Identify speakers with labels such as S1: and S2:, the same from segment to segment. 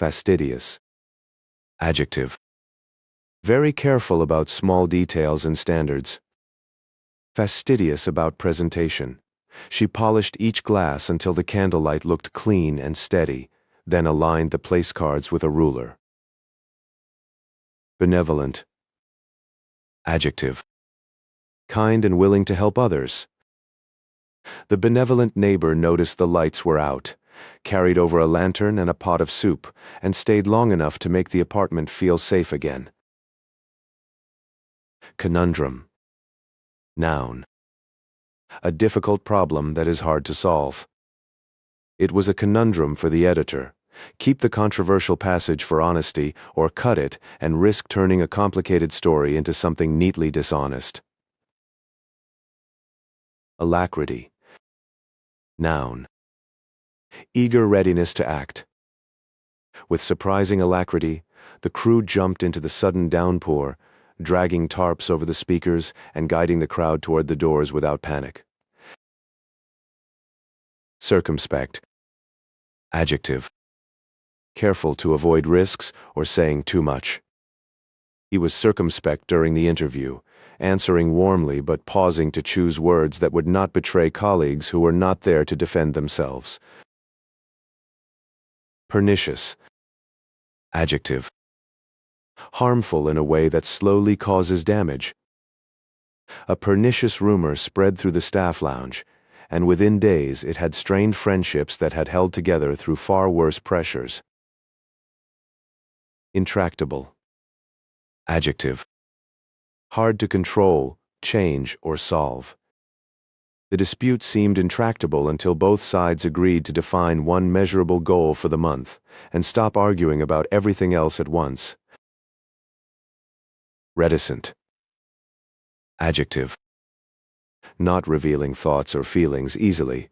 S1: Fastidious. Adjective. Very careful about small details and standards. Fastidious about presentation. She polished each glass until the candlelight looked clean and steady, then aligned the place cards with a ruler. Benevolent. Adjective. Kind and willing to help others. The benevolent neighbor noticed the lights were out, carried over a lantern and a pot of soup, and stayed long enough to make the apartment feel safe again. Conundrum. Noun. A difficult problem that is hard to solve. It was a conundrum for the editor. Keep the controversial passage for honesty, or cut it and risk turning a complicated story into something neatly dishonest. Alacrity. Noun. Eager readiness to act. With surprising alacrity, the crew jumped into the sudden downpour, dragging tarps over the speakers and guiding the crowd toward the doors without panic. Circumspect. Adjective. Careful to avoid risks or saying too much. He was circumspect during the interview, answering warmly but pausing to choose words that would not betray colleagues who were not there to defend themselves. Pernicious. Adjective. Harmful in a way that slowly causes damage. A pernicious rumor spread through the staff lounge, and within days it had strained friendships that had held together through far worse pressures. Intractable. Adjective. Hard to control, change, or solve. The dispute seemed intractable until both sides agreed to define one measurable goal for the month and stop arguing about everything else at once. Reticent. Adjective. Not revealing thoughts or feelings easily.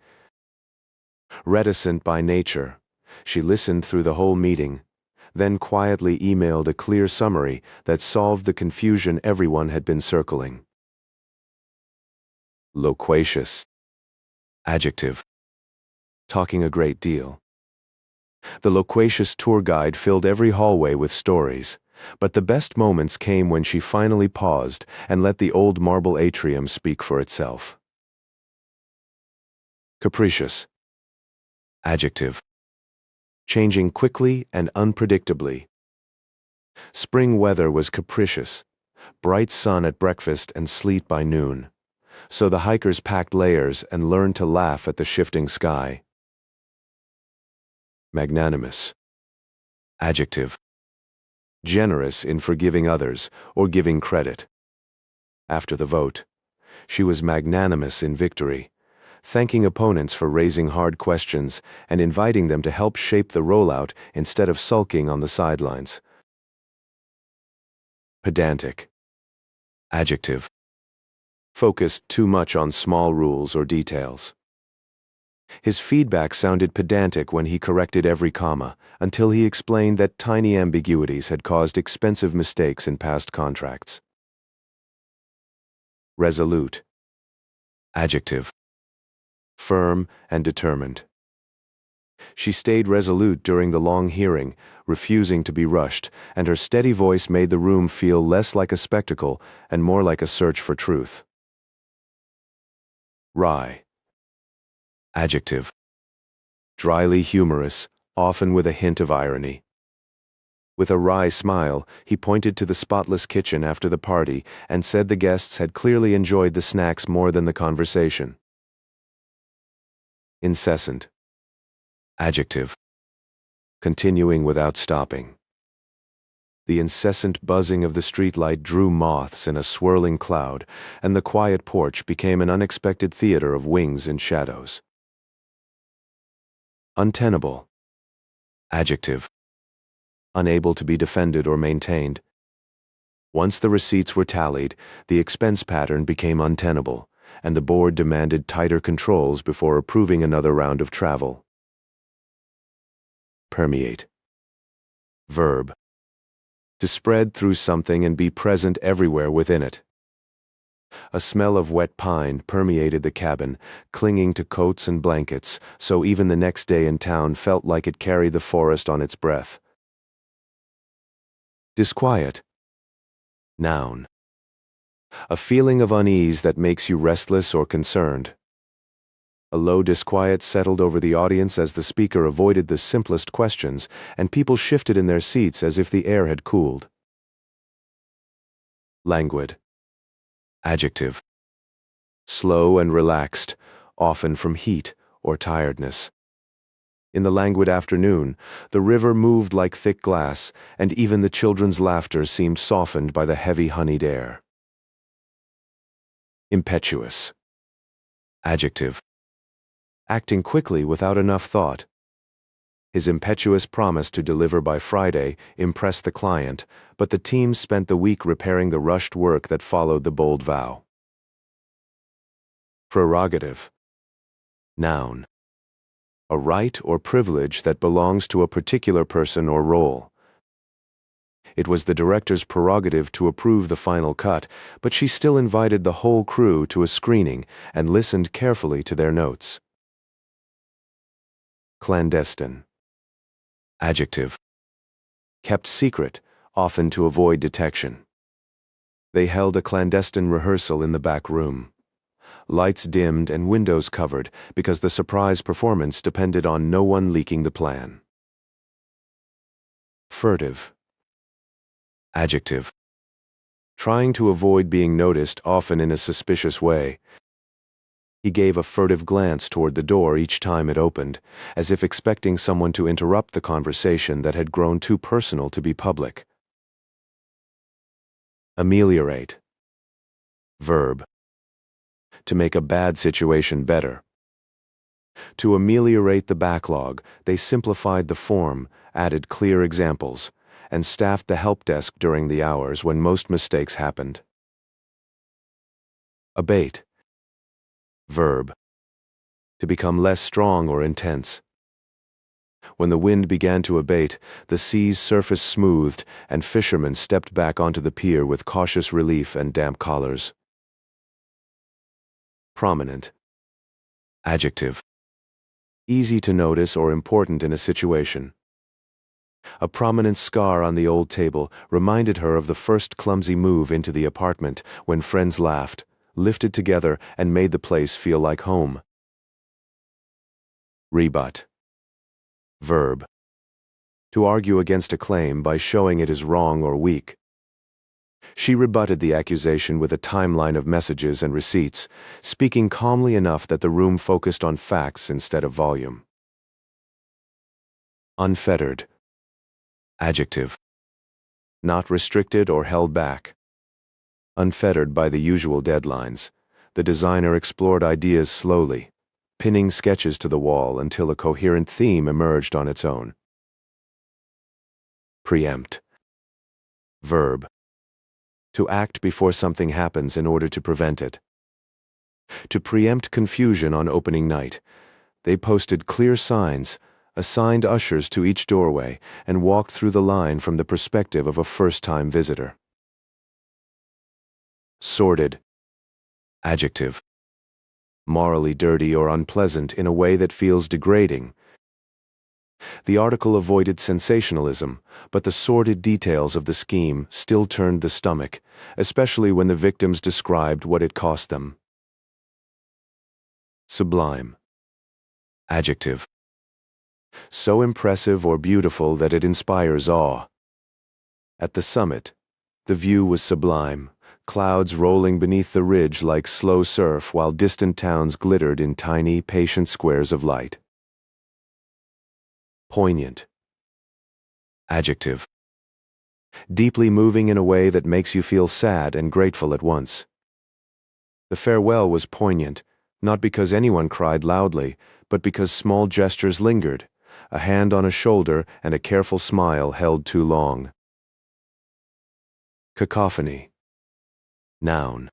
S1: Reticent by nature, she listened through the whole meeting, then quietly emailed a clear summary that solved the confusion everyone had been circling. Loquacious. Adjective. Talking a great deal. The loquacious tour guide filled every hallway with stories, but the best moments came when she finally paused and let the old marble atrium speak for itself. Capricious. Adjective. Changing quickly and unpredictably. Spring weather was capricious, bright sun at breakfast and sleet by noon, so the hikers packed layers and learned to laugh at the shifting sky. Magnanimous. Adjective. Generous in forgiving others or giving credit. After the vote, she was magnanimous in victory, thanking opponents for raising hard questions and inviting them to help shape the rollout instead of sulking on the sidelines. Pedantic. Adjective. Focused too much on small rules or details. His feedback sounded pedantic when he corrected every comma, until he explained that tiny ambiguities had caused expensive mistakes in past contracts. Resolute. Adjective. Firm and determined. She stayed resolute during the long hearing, refusing to be rushed, and her steady voice made the room feel less like a spectacle and more like a search for truth. Wry. Adjective. Dryly humorous, often with a hint of irony. With a wry smile, he pointed to the spotless kitchen after the party and said the guests had clearly enjoyed the snacks more than the conversation. Incessant. Adjective. Continuing without stopping. The incessant buzzing of the streetlight drew moths in a swirling cloud, and the quiet porch became an unexpected theater of wings and shadows. Untenable. Adjective. Unable to be defended or maintained. Once the receipts were tallied, the expense pattern became untenable, and the board demanded tighter controls before approving another round of travel. Permeate. Verb. To spread through something and be present everywhere within it. A smell of wet pine permeated the cabin, clinging to coats and blankets, so even the next day in town felt like it carried the forest on its breath. Disquiet. Noun. A feeling of unease that makes you restless or concerned. A low disquiet settled over the audience as the speaker avoided the simplest questions, and people shifted in their seats as if the air had cooled. Languid. Adjective. Slow and relaxed, often from heat or tiredness. In the languid afternoon, the river moved like thick glass, and even the children's laughter seemed softened by the heavy honeyed air. Impetuous. Adjective. Acting quickly without enough thought. His impetuous promise to deliver by Friday impressed the client, but the team spent the week repairing the rushed work that followed the bold vow. Prerogative. Noun. A right or privilege that belongs to a particular person or role. It was the director's prerogative to approve the final cut, but she still invited the whole crew to a screening and listened carefully to their notes. Clandestine. Adjective. Kept secret, often to avoid detection. They held a clandestine rehearsal in the back room. Lights dimmed and windows covered because the surprise performance depended on no one leaking the plan. Furtive. Adjective. Trying to avoid being noticed, often in a suspicious way. He gave a furtive glance toward the door each time it opened, as if expecting someone to interrupt the conversation that had grown too personal to be public. Ameliorate. Verb. To make a bad situation better. To ameliorate the backlog, they simplified the form, added clear examples, and staffed the help desk during the hours when most mistakes happened. Abate. Verb. To become less strong or intense. When the wind began to abate, the sea's surface smoothed, and fishermen stepped back onto the pier with cautious relief and damp collars. Prominent. Adjective. Easy to notice or important in a situation. A prominent scar on the old table reminded her of the first clumsy move into the apartment when friends laughed, lifted together, and made the place feel like home. Rebut. Verb. To argue against a claim by showing it is wrong or weak. She rebutted the accusation with a timeline of messages and receipts, speaking calmly enough that the room focused on facts instead of volume. Unfettered. Adjective. Not restricted or held back. Unfettered by the usual deadlines, the designer explored ideas slowly, pinning sketches to the wall until a coherent theme emerged on its own. Preempt. Verb. To act before something happens in order to prevent it. To preempt confusion on opening night, they posted clear signs, assigned ushers to each doorway, and walked through the line from the perspective of a first-time visitor. Sordid. Adjective. Morally dirty or unpleasant in a way that feels degrading. The article avoided sensationalism, but the sordid details of the scheme still turned the stomach, especially when the victims described what it cost them. Sublime. Adjective. So impressive or beautiful that it inspires awe. At the summit, the view was sublime, clouds rolling beneath the ridge like slow surf while distant towns glittered in tiny, patient squares of light. Poignant. Adjective. Deeply moving in a way that makes you feel sad and grateful at once. The farewell was poignant, not because anyone cried loudly, but because small gestures lingered, a hand on a shoulder and a careful smile held too long. Cacophony. Noun.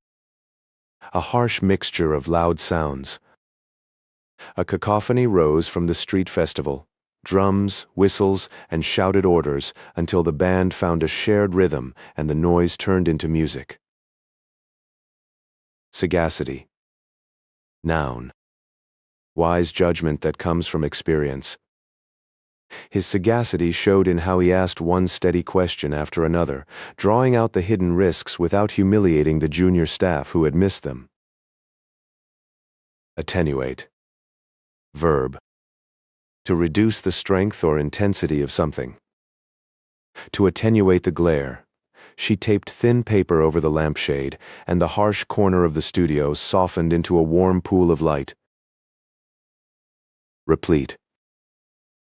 S1: A harsh mixture of loud sounds. A cacophony rose from the street festival. Drums, whistles, and shouted orders until the band found a shared rhythm and the noise turned into music. Sagacity. Noun. Wise judgment that comes from experience. His sagacity showed in how he asked one steady question after another, drawing out the hidden risks without humiliating the junior staff who had missed them. Attenuate. Verb. To reduce the strength or intensity of something. To attenuate the glare, she taped thin paper over the lampshade, and the harsh corner of the studio softened into a warm pool of light. Replete.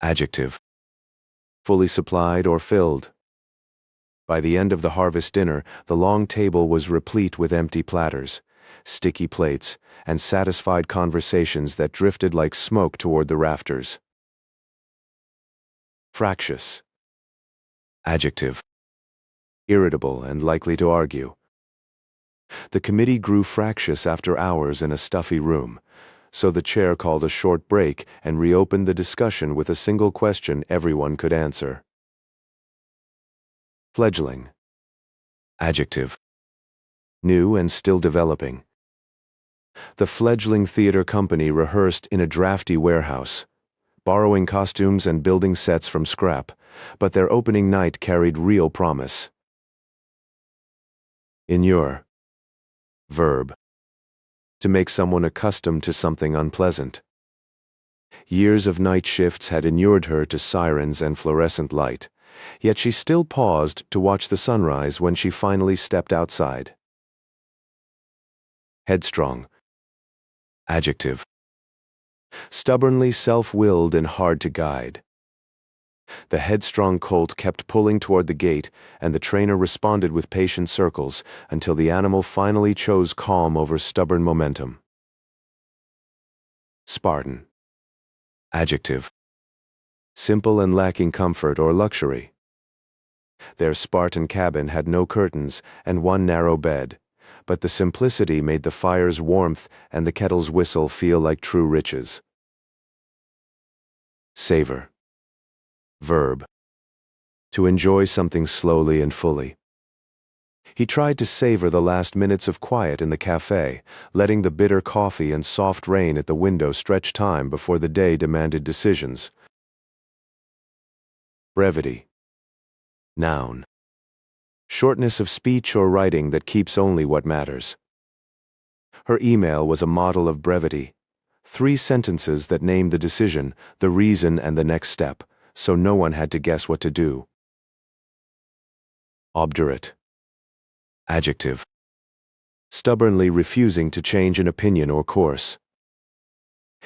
S1: Adjective. Fully supplied or filled. By the end of the harvest dinner, the long table was replete with empty platters, sticky plates, and satisfied conversations that drifted like smoke toward the rafters. Fractious. Adjective. Irritable and likely to argue. The committee grew fractious after hours in a stuffy room, so the chair called a short break and reopened the discussion with a single question everyone could answer. Fledgling. Adjective. New and still developing. The fledgling theater company rehearsed in a drafty warehouse, borrowing costumes and building sets from scrap, but their opening night carried real promise. Inure. Verb. To make someone accustomed to something unpleasant. Years of night shifts had inured her to sirens and fluorescent light, yet she still paused to watch the sunrise when she finally stepped outside. Headstrong. Adjective. Stubbornly self-willed and hard to guide. The headstrong colt kept pulling toward the gate, and the trainer responded with patient circles until the animal finally chose calm over stubborn momentum. Spartan. Adjective. Simple and lacking comfort or luxury. Their Spartan cabin had no curtains and one narrow bed, but the simplicity made the fire's warmth and the kettle's whistle feel like true riches. Savor. Verb. To enjoy something slowly and fully. He tried to savor the last minutes of quiet in the cafe, letting the bitter coffee and soft rain at the window stretch time before the day demanded decisions. Brevity. Noun. Shortness of speech or writing that keeps only what matters. Her email was a model of brevity. 3 sentences that named the decision, the reason, and the next step, so no one had to guess what to do. Obdurate. Adjective. Stubbornly refusing to change an opinion or course.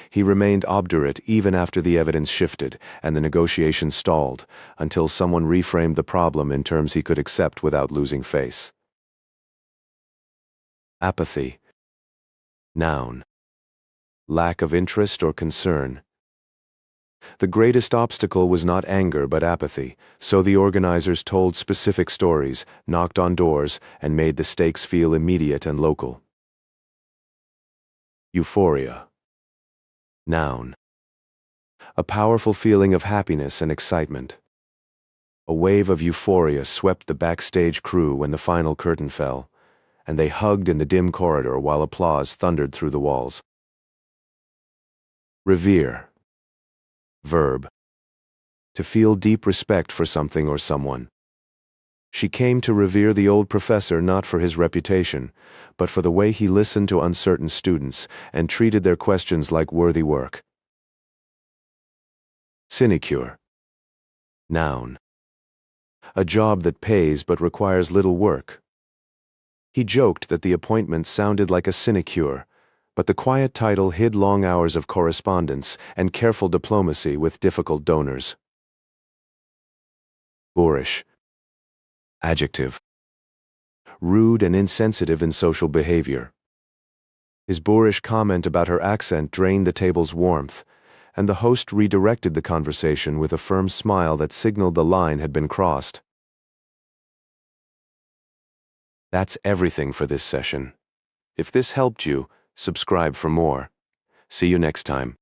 S1: He remained obdurate even after the evidence shifted and the negotiation stalled, until someone reframed the problem in terms he could accept without losing face. Apathy. Noun. Lack of interest or concern. The greatest obstacle was not anger but apathy, so the organizers told specific stories, knocked on doors, and made the stakes feel immediate and local. Euphoria. Noun. A powerful feeling of happiness and excitement. A wave of euphoria swept the backstage crew when the final curtain fell, and they hugged in the dim corridor while applause thundered through the walls. Revere. Verb. To feel deep respect for something or someone. She came to revere the old professor not for his reputation, but for the way he listened to uncertain students and treated their questions like worthy work. Sinecure. Noun. A job that pays but requires little work. He joked that the appointment sounded like a sinecure, but the quiet title hid long hours of correspondence and careful diplomacy with difficult donors. Boorish. Adjective. Rude and insensitive in social behavior. His boorish comment about her accent drained the table's warmth, and the host redirected the conversation with a firm smile that signaled the line had been crossed. That's everything for this session. If this helped you, subscribe for more. See you next time.